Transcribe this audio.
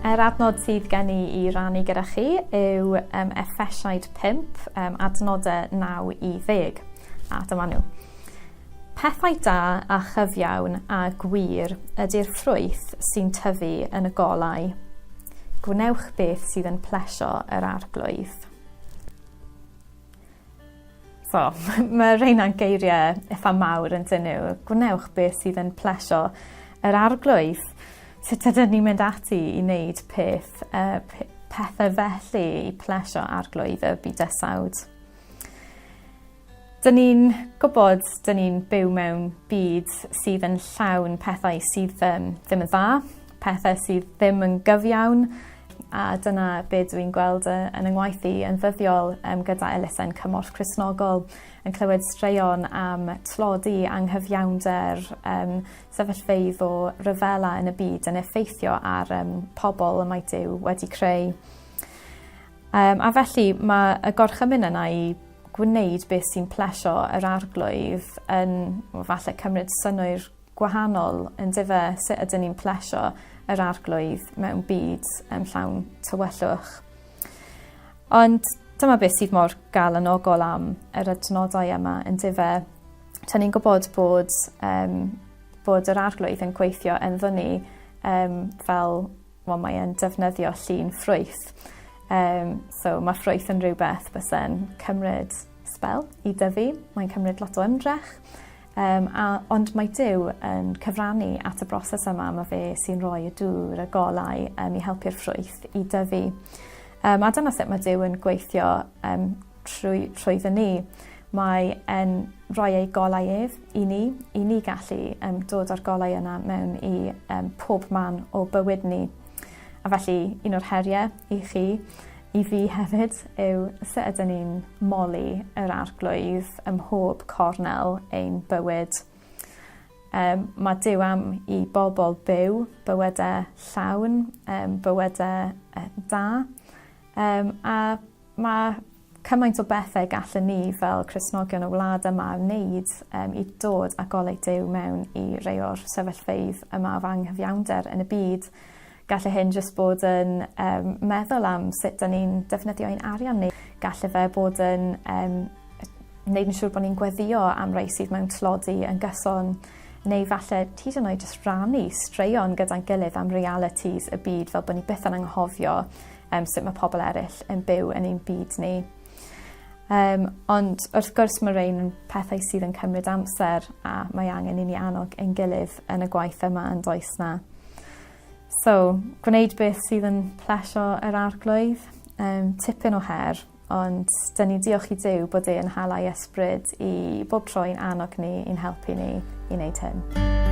Yr adnod sydd gen I rannu gyda chi yw effesiaid 5, adnodau 9 i 10. A dyma nhw. Pethau da a chyfiawn a gwir ydy'r ffrwyth sy'n tyfu yn y golau. Gwnewch beth sydd yn plesio yr arglwydd. So, mae rheina'n geiriau eitha mawr yn dyn nhw. Gwnewch beth sydd yn plesio yr arglwydd. Sut ydyn ni'n mynd ati i wneud pethau felly i plesio arglwydd y bydysawd? Dyn ni'n gwybod dyn ni'n byw mewn byd sydd yn llawn pethau sydd ddim yn dda, pethau sydd ddim yn gyfiawn, a dyna beth dwi'n gweld yn yng ngwaith I yn ddyddiol gyda elusen cymorth Cristnogol yn clywed straeon am tlodi anghyfiawnder, sefyllfeydd o ryfela yn y byd yn effeithio ar pobl y mae Duw wedi creu. A felly mae y gorchymyn yna I gwneud beth sy'n plesio yr arglwydd yn falle cymryd synnwyr gwahanol yn dife sut ydyn ni'n plesio yr arglwydd mewn byd llawn tywyllwch. Ond dyma beth sydd mor galonogol am yr adnodau yma yn dife. Tan ni'n gwybod bod yr arglwydd yn gweithio yn ddynnu fel mae e'n defnyddio llun ffrwyth. So mae ffrwyth yn rhywbeth byse'n cymryd sbel I dyfu, mae'n cymryd lot o ymdrech. Ond mae Duw yn cyfrannu at y broses yma, mae fe sy'n rhoi y dŵr, y golau I helpu'r ffrwyth I dyfu. A dyna sut mae Duw yn gweithio trwyddo ni. Mae yn rhoi ei golau I ni gallu dod o'r golau yna mewn I pob man o bywyd ni. A felly un o'r heriau I chi, I fi hefyd, yw sut ydyn ni'n moli yr arglwydd ym mhob cornel ein bywyd. Mae Duw am I bobl byw, bywydau llawn, bywydau da. A mae cymaint o bethau gallen ni fel Cristnogion y wlad yma wneud I dod â golau Duw mewn I rei o'r sefyllfeydd yma o anghyfiawnder yn y byd. Gallai hyn jyst bod yn meddwl am sut dyn ni'n defnyddio ein arian ni. Gallai fe bod yn wneud yn siŵr bod ni'n gweddio am rei sydd mewn tlodi yn gyson, neu falle hyd yn oed jyst rannu straeon gyda'n gilydd am realities y byd fel bod ni byth yn anghofio sut mae pobl eraill yn byw yn ein byd ni. Ond wrth gwrs mae rhain yn pethau sydd yn cymryd amser a mae angen I ni annog ein gilydd yn y gwaith yma yn does na. So, gwneud beth sydd yn plesio yr arglwydd, tipyn o her, ond dyn ni diolch I Duw bod e'n hala ei ysbryd I bob troi'n annog ni i'n helpu ni I wneud hyn.